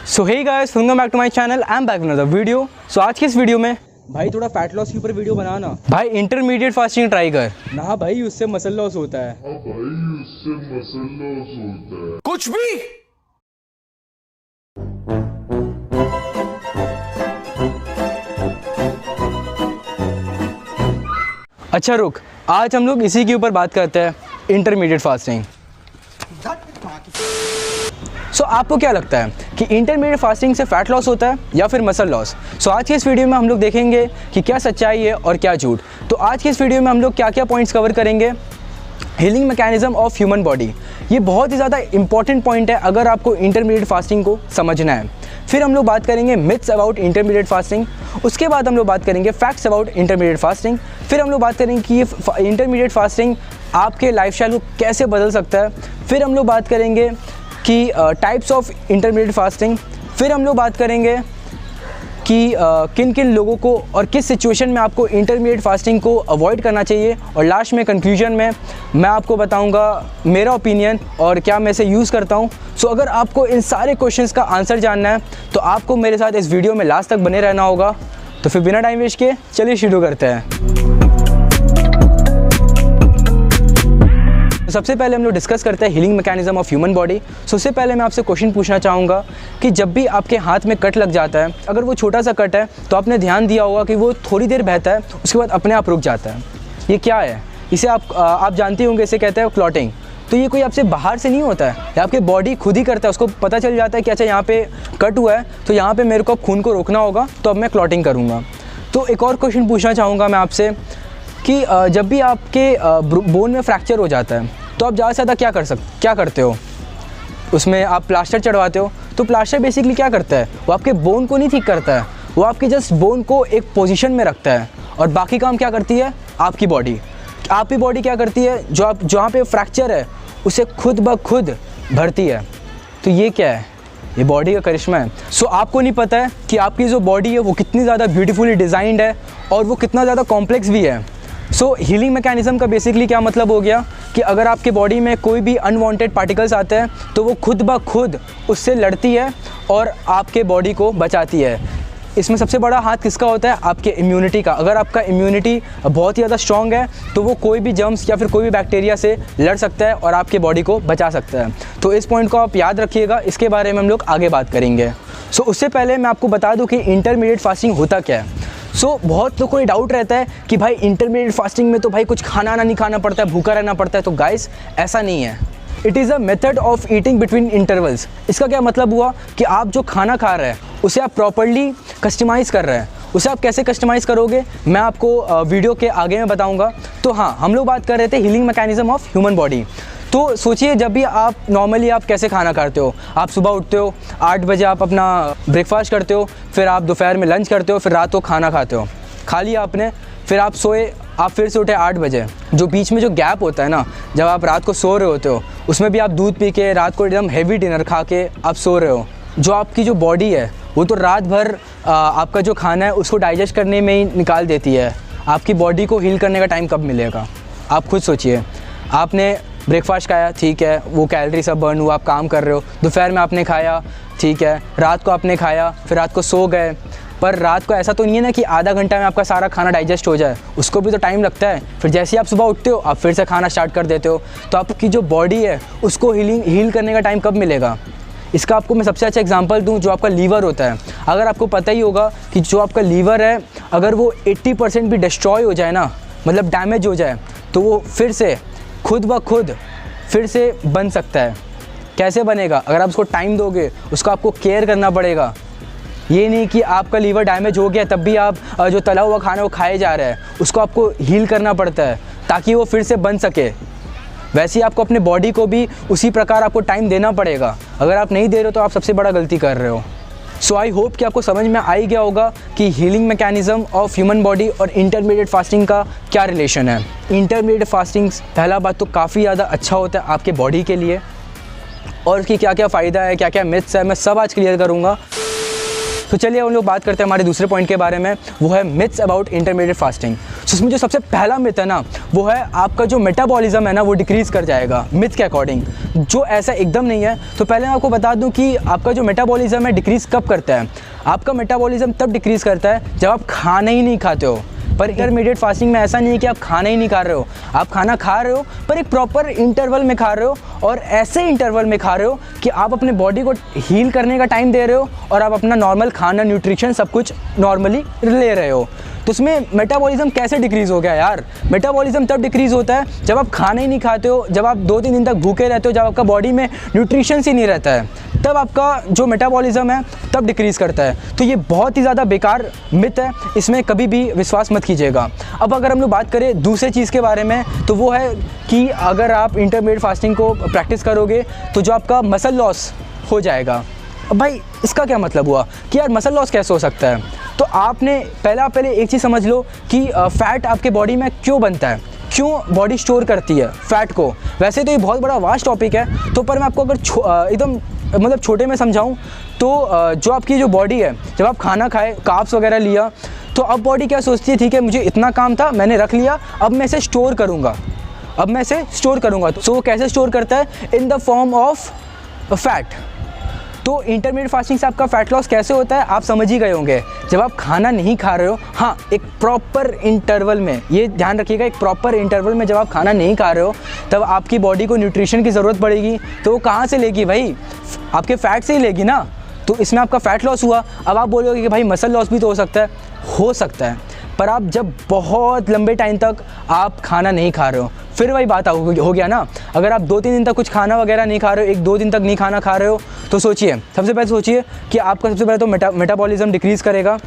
So hey guys, welcome back to my channel. I am back with another video. So आज की इस video में भाई थोड़ा फैट लॉस के ऊपर वीडियो बनाना। भाई इंटरमीडिएट फास्टिंग ट्राई कर ना भाई, उससे मसल लॉस होता है। कुछ भी। अच्छा रुक, आज हम लोग इसी के ऊपर बात करते हैं, इंटरमीडिएट फास्टिंग। सो आपको क्या लगता है कि इंटरमीडिएट फास्टिंग से फैट लॉस होता है या फिर मसल लॉस? सो आज की इस वीडियो में हम लोग देखेंगे कि क्या सच्चाई है और क्या झूठ। तो आज की इस वीडियो में हम लोग क्या क्या पॉइंट्स कवर करेंगे। Healing mechanism of human body, ये बहुत ही ज़्यादा इंपॉर्टेंट पॉइंट है अगर आपको इंटरमीडिएट फास्टिंग को समझना है। फिर हम लोग बात करेंगे मिथ्स अबाउट इंटरमीडिएट फास्टिंग। उसके बाद हम लोग बात करेंगे फैक्ट्स अबाउट इंटरमीडिएट फास्टिंग। फिर हम लोग बात करेंगे कि ये इंटरमीडिएट फास्टिंग आपके लाइफस्टाइल को कैसे बदल सकता है। फिर हम लोग बात करेंगे कि टाइप्स ऑफ इंटरमीडिएट फास्टिंग। फिर हम लोग बात करेंगे कि किन किन लोगों को और किस सिचुएशन में आपको इंटरमीडिएट फास्टिंग को अवॉइड करना चाहिए। और लास्ट में कंक्लूजन में मैं आपको बताऊंगा मेरा ओपिनियन और क्या मैं इसे यूज़ करता हूं। सो अगर आपको इन सारे क्वेश्चंस का आंसर जानना है तो आपको मेरे साथ इस वीडियो में लास्ट तक बने रहना होगा। तो फिर बिना टाइम वेस्ट किए चलिए शुरू करते हैं। सबसे पहले हम लोग डिस्कस करते हैं healing mechanism of human body. सबसे पहले मैं आपसे क्वेश्चन पूछना चाहूँगा कि जब भी आपके हाथ में कट लग जाता है, अगर वो छोटा सा कट है तो आपने ध्यान दिया होगा कि वो थोड़ी देर बहता है, उसके बाद अपने आप रुक जाता है। ये क्या है? इसे आप जानते होंगे, इसे कहते हैं क्लॉटिंग। तो ये कोई आपसे बाहर से नहीं होता है, ये आपके बॉडी खुद ही करता है। उसको पता चल जाता है कि अच्छा यहाँ पे कट हुआ है तो यहाँ पे मेरे को अब खून को रोकना होगा, तो अब मैं क्लॉटिंग करूँगा। तो एक और क्वेश्चन पूछना चाहूँगा मैं आपसे कि जब भी आपके बोन में फ्रैक्चर हो जाता है तो आप ज़्यादा से ज़्यादा क्या करते हो? उसमें आप प्लास्टर चढ़वाते हो। तो प्लास्टर बेसिकली क्या करता है? वो आपके बोन को नहीं ठीक करता है, वो आपके जस्ट बोन को एक पोजीशन में रखता है। और बाकी काम क्या करती है? आपकी बॉडी क्या करती है? जहाँ पे फ्रैक्चर है उसे खुद ब खुद भरती है। तो ये क्या है? ये बॉडी का करिश्मा है। सो आपको नहीं पता है कि आपकी जो बॉडी है वो कितनी ज़्यादा ब्यूटीफुली डिज़ाइंड है और वो कितना ज़्यादा कॉम्प्लेक्स भी है। सो हीलिंग मैकेनिज्म का बेसिकली क्या मतलब हो गया कि अगर आपके बॉडी में कोई भी अनवांटेड पार्टिकल्स आते हैं तो वो खुद ब खुद उससे लड़ती है और आपके बॉडी को बचाती है। इसमें सबसे बड़ा हाथ किसका होता है? आपके इम्यूनिटी का। अगर आपका इम्यूनिटी बहुत ही ज़्यादा स्ट्रॉन्ग है तो वो कोई भी जर्म्स या फिर कोई भी बैक्टीरिया से लड़ सकता है और आपके बॉडी को बचा सकता है। तो इस पॉइंट को आप याद रखिएगा, इसके बारे में हम लोग आगे बात करेंगे। सो उससे पहले मैं आपको बता दूँ कि इंटरमीडिएट फास्टिंग होता क्या है। बहुत लोगों को ये डाउट रहता है कि भाई इंटरमीडिएट फास्टिंग में तो भाई कुछ खाना नहीं खाना पड़ता है, भूखा रहना पड़ता है। तो गाइस, ऐसा नहीं है। It is a method of eating between intervals. इसका क्या मतलब हुआ कि आप जो खाना खा रहे हैं उसे आप प्रॉपर्ली कस्टमाइज़ कर रहे हैं। उसे आप कैसे कस्टमाइज़ करोगे मैं आपको वीडियो के आगे में बताऊँगा। तो हाँ, हम लोग बात कर रहे थे healing mechanism of human body. तो सोचिए, जब भी आप नॉर्मली आप कैसे खाना खाते हो? आप सुबह उठते हो 8 बजे, आप अपना ब्रेकफास्ट करते हो, फिर आप दोपहर में लंच करते हो, फिर रात को खाना खाते हो। खा लिया आपने, फिर आप सोए, आप फिर से उठे 8 बजे। जो बीच में जो गैप होता है ना, जब आप रात को सो रहे होते हो, उसमें भी आप दूध पी के रात को एकदम हैवी डिनर खा के आप सो रहे हो। जो आपकी जो बॉडी है वो तो रात भर आपका जो खाना है उसको डाइजेस्ट करने में ही निकाल देती है। आपकी बॉडी को हील करने का टाइम कब मिलेगा? आप खुद सोचिए। आपने ब्रेकफास्ट खाया, ठीक है, वो कैलोरी सब बर्न हुआ, आप काम कर रहे हो। दोपहर में आपने खाया, ठीक है, रात को आपने खाया, फिर रात को सो गए। पर रात को ऐसा तो नहीं है ना कि आधा घंटा में आपका सारा खाना डाइजेस्ट हो जाए, उसको भी तो टाइम लगता है। फिर जैसे ही आप सुबह उठते हो आप फिर से खाना स्टार्ट कर देते हो। तो आपकी जो बॉडी है उसको हील करने का टाइम कब मिलेगा? इसका आपको मैं सबसे अच्छा एग्जांपल दूं, जो आपका लीवर होता है। अगर आपको पता ही होगा कि जो आपका लीवर है, अगर वो 80% भी डिस्ट्रॉय हो जाए ना, मतलब डैमेज हो जाए, तो वो फिर से खुद ब खुद फिर से बन सकता है। कैसे बनेगा? अगर आप उसको टाइम दोगे, उसका आपको केयर करना पड़ेगा। ये नहीं कि आपका लीवर डैमेज हो गया तब भी आप जो तला हुआ खाना वो खाए जा रहे हैं, उसको आपको हील करना पड़ता है ताकि वो फिर से बन सके। वैसे ही आपको अपने बॉडी को भी उसी प्रकार आपको टाइम देना पड़ेगा। अगर आप नहीं दे रहे हो तो आप सबसे बड़ा गलती कर रहे हो। सो आई होप कि आपको समझ में आ ही गया होगा कि healing mechanism of human body और इंटरमीडिएट फास्टिंग का क्या रिलेशन है। इंटरमीडिएट फास्टिंग पहला बात तो काफ़ी ज़्यादा अच्छा होता है आपके बॉडी के लिए, और उसकी क्या क्या फ़ायदा है, क्या क्या मिथ्स है, मैं सब आज क्लियर करूँगा। तो चलिए हम लोग बात करते हैं हमारे दूसरे पॉइंट के बारे में, वो है मिथ्स अबाउट इंटरमीडिएट फास्टिंग। इसमें जो सबसे पहला मिथ है ना, वो है आपका जो मेटाबॉलिज्म है ना वो डिक्रीज़ कर जाएगा मिथ के अकॉर्डिंग, जो ऐसा एकदम नहीं है। तो पहले मैं आपको बता दूं कि आपका जो मेटाबॉलिज्म है डिक्रीज़ कब करता है। आपका मेटाबॉलिज्म तब डिक्रीज़ करता है जब आप खाना ही नहीं खाते हो। पर इंटरमीडिएट फास्टिंग में ऐसा नहीं है कि आप खाना ही नहीं खा रहे हो, आप खाना खा रहे हो पर एक प्रॉपर इंटरवल में खा रहे हो, और ऐसे इंटरवल में खा रहे हो कि आप अपने बॉडी को हील करने का टाइम दे रहे हो और आप अपना नॉर्मल खाना, न्यूट्रिशन सब कुछ नॉर्मली ले रहे हो। तो उसमें मेटाबॉलिज्म कैसे डिक्रीज़ हो गया यार? मेटाबॉलिज्म तब डिक्रीज़ होता है जब आप खाना ही नहीं खाते हो, जब आप 2-3 दिन तक भूखे रहते हो, जब आपका बॉडी में न्यूट्रिशन ही नहीं रहता है, तब आपका जो मेटाबॉलिज्म है तब डिक्रीज़ करता है। तो ये बहुत ही ज़्यादा बेकार मिथ है, इसमें कभी भी विश्वास मत कीजिएगा। अब अगर हम लोग बात करें दूसरे चीज़ के बारे में, तो वो है कि अगर आप इंटरमीडिएट फास्टिंग को प्रैक्टिस करोगे तो जो आपका मसल लॉस हो जाएगा। अब भाई इसका क्या मतलब हुआ कि यार मसल लॉस कैसे हो सकता है? तो आपने पहले एक चीज़ समझ लो कि फ़ैट आपके बॉडी में क्यों बनता है, क्यों बॉडी स्टोर करती है फ़ैट को। वैसे तो ये बहुत बड़ा वास्ट टॉपिक है, तो पर मैं आपको अगर एकदम मतलब छोटे में समझाऊं तो जो आपकी जो बॉडी है, जब आप खाना खाए, कार्ब्स वगैरह लिया, तो अब बॉडी क्या सोचती है, ठीक है मुझे इतना काम था, मैंने रख लिया, अब मैं इसे स्टोर करूँगा, तो वो कैसे स्टोर करता है? In the form of fat. तो इंटरमीडिएट फास्टिंग से आपका फ़ैट लॉस कैसे होता है आप समझ ही गए होंगे। जब आप खाना नहीं खा रहे हो, हाँ एक प्रॉपर इंटरवल में, ये ध्यान रखिएगा, एक प्रॉपर इंटरवल में जब आप खाना नहीं खा रहे हो तब आपकी बॉडी को न्यूट्रिशन की ज़रूरत पड़ेगी। तो वो कहाँ से लेगी भाई? आपके फ़ैट से ही लेगी ना। तो इसमें आपका फ़ैट लॉस हुआ। अब आप बोलोगे कि भाई मसल लॉस भी तो हो सकता है, पर आप जब बहुत लंबे टाइम तक आप खाना नहीं खा रहे हो, फिर वही बात हो गया ना। अगर आप 2-3 दिन तक कुछ खाना वगैरह नहीं खा रहे हो, 1-2 दिन तक नहीं खाना खा रहे हो, तो सोचिए, सबसे पहले सोचिए कि आपका सबसे पहले तो मेटाबॉलिज्म डिक्रीज़ करेगा,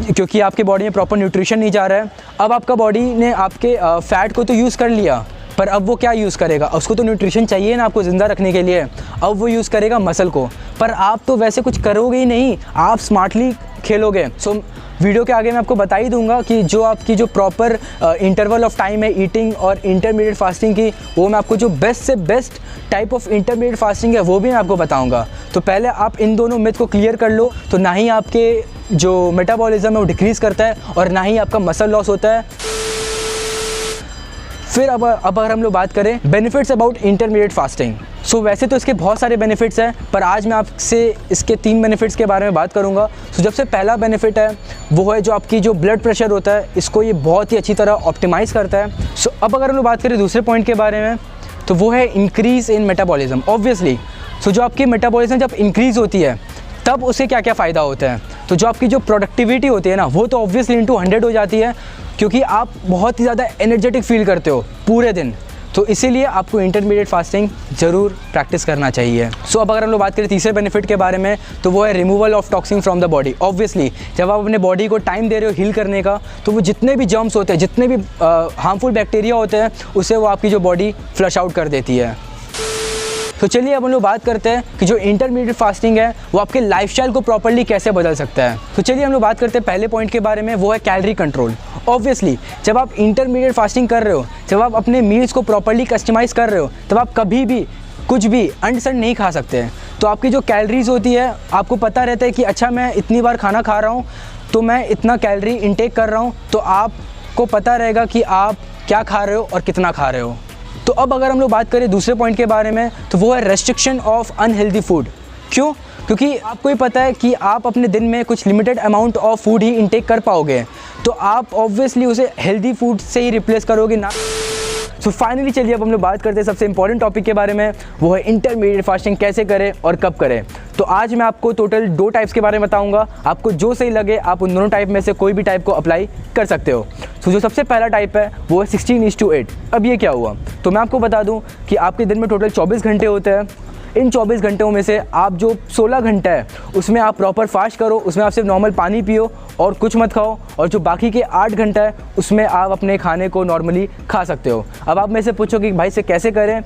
क्योंकि आपके बॉडी में प्रॉपर न्यूट्रिशन नहीं जा रहा है। अब आपका बॉडी ने आपके फ़ैट को तो यूज़ कर लिया, पर अब वो क्या यूज़ करेगा? उसको तो न्यूट्रिशन चाहिए ना आपको ज़िंदा रखने के लिए। अब वो यूज़ करेगा मसल को, पर आप तो वैसे कुछ करोगे ही नहीं, आप स्मार्टली खेलोगे। सो वीडियो के आगे मैं आपको बता ही दूंगा कि जो आपकी जो प्रॉपर इंटरवल ऑफ टाइम है ईटिंग और इंटरमीडिएट फास्टिंग की, वो मैं आपको जो बेस्ट से best type of intermediate fasting है वो भी मैं आपको बताऊंगा। तो पहले आप इन दोनों मिथ को क्लियर कर लो, तो ना ही आपके जो मेटाबॉलिज्म है वो डिक्रीज़ करता है और ना ही आपका मसल लॉस होता है। फिर अब अगर हम लोग बात करें बेनिफिट्स अबाउट इंटरमीडिएट फास्टिंग, सो वैसे तो इसके बहुत सारे बेनिफिट्स हैं, पर आज मैं आपसे इसके 3 बेनिफिट्स के बारे में बात करूंगा। सो जब से पहला बेनिफिट है वो है जो आपकी जो ब्लड प्रेशर होता है, इसको ये बहुत ही अच्छी तरह ऑप्टिमाइज़ करता है। सो अब अगर हम लोग बात करें दूसरे पॉइंट के बारे में, तो वो है increase in metabolism. Obviously so जो आपकी मेटाबॉलिज्म जब इंक्रीज़ होती है तब उससे क्या क्या फ़ायदा होता है? तो जो आपकी जो प्रोडक्टिविटी होती है ना, वो तो ऑब्वियसली इंटू 100 हो जाती है, क्योंकि आप बहुत ही ज़्यादा एनर्जेटिक फील करते हो पूरे दिन। तो इसीलिए आपको इंटरमीडिएट फास्टिंग ज़रूर प्रैक्टिस करना चाहिए। सो अब अगर हम लोग बात करें तीसरे बेनिफिट के बारे में, तो वो है removal of toxin from the body. Obviously जब आप अपने बॉडी को टाइम दे रहे हो हील करने का, तो वो जितने भी जर्म्स होते हैं, जितने भी हार्मफुल बैक्टीरिया होते हैं, उसे वो आपकी जो बॉडी फ्लश आउट कर देती है। तो चलिए अब हम लोग बात करते हैं कि जो इंटरमीडिएट फास्टिंग है वो आपके लाइफस्टाइल को प्रॉपर्ली कैसे बदल सकता है। तो चलिए हम लोग बात करते हैं पहले पॉइंट के बारे में, वो है कैलोरी कंट्रोल। ऑब्वियसली जब आप इंटरमीडिएट फास्टिंग कर रहे हो, जब आप अपने मील्स को प्रॉपर्ली कस्टमाइज़ कर रहे हो, तब आप कभी भी कुछ भी अनसन नहीं खा सकते हैं। तो आपकी जो कैलोरीज होती है, आपको पता रहता है कि अच्छा मैं इतनी बार खाना खा रहा हूँ तो मैं इतना कैलोरी इंटेक कर रहा हूँ, तो आपको पता रहेगा कि आप क्या खा रहे हो और कितना खा रहे हो। तो अब अगर हम लोग बात करें दूसरे पॉइंट के बारे में, तो वो है रेस्ट्रिक्शन ऑफ अनहेल्दी फूड। क्यों? क्योंकि आपको ही पता है कि आप अपने दिन में कुछ limited amount of food he intake कर पाओगे, तो आप ऑब्वियसली उसे हेल्दी फूड से ही रिप्लेस करोगे ना। सो फाइनली चलिए अब हम लोग बात करते हैं सबसे इंपॉर्टेंट टॉपिक के बारे में, वो है इंटरमीडिएट फास्टिंग कैसे करें और कब करें। तो आज मैं आपको टोटल 2 टाइप्स के बारे में बताऊंगा, आपको जो सही लगे आप उन दोनों टाइप में से कोई भी टाइप को अप्लाई कर सकते हो। तो जो सबसे पहला टाइप है वो है 16:8। अब ये क्या हुआ, तो मैं आपको बता दूं कि आपके दिन में टोटल 24 घंटे होते हैं। इन 24 घंटों में से आप जो 16 घंटा है उसमें आप प्रॉपर फास्ट करो, उसमें आप सिर्फ नॉर्मल पानी पियो और कुछ मत खाओ, और जो बाकी के 8 घंटा है उसमें आप अपने खाने को नॉर्मली खा सकते हो। अब आप मेरे से पूछोगे कि भाई से कैसे करें,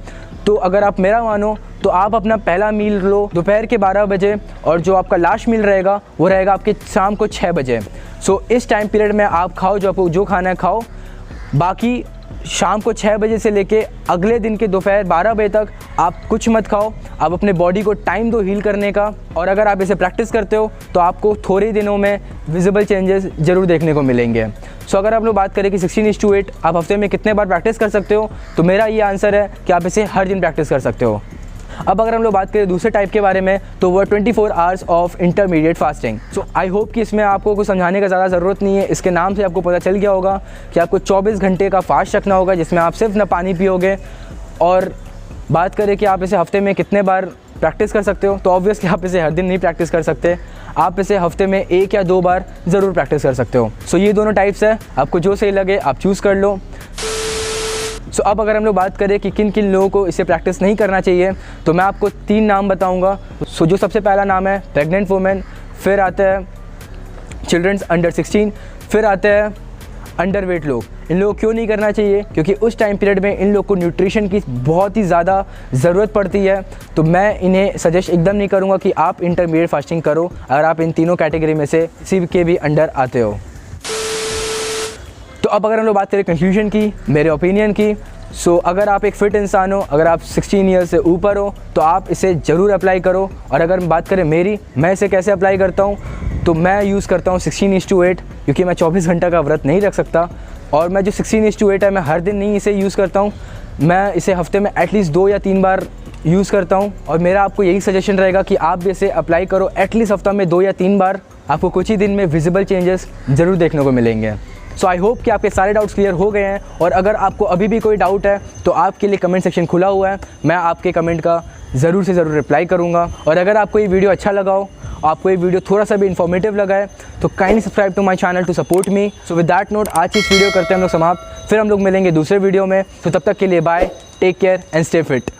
तो अगर आप मेरा मानो तो आप अपना पहला मील लो दोपहर के 12 बजे, और जो आपका लास्ट मील रहेगा वो रहेगा आपके शाम को 6 बजे। सो इस टाइम पीरियड में आप खाओ, जो आपको जो खाना है खाओ, बाकी शाम को 6 बजे से लेके अगले दिन के दोपहर 12 बजे तक आप कुछ मत खाओ। आप अपने बॉडी को टाइम दो हील करने का, और अगर आप इसे प्रैक्टिस करते हो तो आपको थोड़े दिनों में विजिबल चेंजेस ज़रूर देखने को मिलेंगे। सो अगर आप लोग बात करें कि 16:8 आप हफ्ते में कितने बार प्रैक्टिस कर सकते हो, तो मेरा ये आंसर है कि आप इसे हर दिन प्रैक्टिस कर सकते हो। अब अगर हम लोग बात करें दूसरे टाइप के बारे में, तो वो 24 hours of intermediate fasting. So I hope कि इसमें आपको कुछ समझाने का ज़्यादा ज़रूरत नहीं है। इसके नाम से आपको पता चल गया होगा कि आपको 24 घंटे का फास्ट रखना होगा, जिसमें आप सिर्फ ना पानी पियोगे। और बात करें कि आप इसे हफ्ते में कितने बार प्रैक्टिस कर सकते हो, तो ऑब्वियसली आप इसे हर दिन नहीं प्रैक्टिस कर सकते। आप इसे हफ्ते में 1 या 2 बार ज़रूर प्रैक्टिस कर सकते हो। सो ये दोनों टाइप्स है, आपको जो सही लगे आप चूज़ कर लो। सो अब अगर हम लोग बात करें कि किन किन लोगों को इसे प्रैक्टिस नहीं करना चाहिए, तो मैं आपको 3 नाम बताऊंगा। सो जो सबसे पहला नाम है प्रेग्नेंट वुमेन, फिर आते हैं चिल्ड्रंस अंडर 16, फिर आते हैं अंडर वेट लोग। इन लोगों को क्यों नहीं करना चाहिए? क्योंकि उस टाइम पीरियड में इन लोग को न्यूट्रिशन की बहुत ही ज़्यादा ज़रूरत पड़ती है। तो मैं इन्हें सजेस्ट एकदम नहीं करूँगा कि आप इंटरमीडिएट फास्टिंग करो, अगर आप इन तीनों कैटेगरी में से किसी के भी अंडर आते हो। तो अब अगर हम लोग बात करें कंक्लूजन की, मेरे ओपिनियन की, सो अगर आप एक फ़िट इंसान हो, अगर आप 16 ईयर्स से ऊपर हो, तो आप इसे ज़रूर अप्लाई करो। और अगर बात करें मैं इसे कैसे अप्लाई करता हूँ, तो मैं यूज़ करता हूँ 16:8, क्योंकि मैं 24 घंटा का व्रत नहीं रख सकता। और मैं जो 16:8 है, मैं हर दिन नहीं इसे यूज़ करता हूँ, मैं इसे हफ्ते में एटलीस्ट 2 या 3 बार यूज़ करता हूँ। और मेरा आपको यही सजेशन रहेगा कि आप भी इसे अप्लाई करो एटलीस्ट हफ्ता में 2 या 3 बार। आपको कुछ ही दिन में विजिबल चेंजेस ज़रूर देखने को मिलेंगे। सो आई होप कि आपके सारे डाउट्स क्लियर हो गए हैं। और अगर आपको अभी भी कोई डाउट है, तो आपके लिए कमेंट सेक्शन खुला हुआ है, मैं आपके कमेंट का ज़रूर से ज़रूर रिप्लाई करूँगा। और अगर आपको ये वीडियो अच्छा लगा हो, आपको ये वीडियो थोड़ा सा भी इन्फॉर्मेटिव लगा है, तो kindly subscribe to my channel to support me. So with that note, आज इस वीडियो करते हैं हम लोग समाप्त। फिर हम लोग मिलेंगे दूसरे वीडियो में। तो तब तक के लिए bye, take care and stay fit.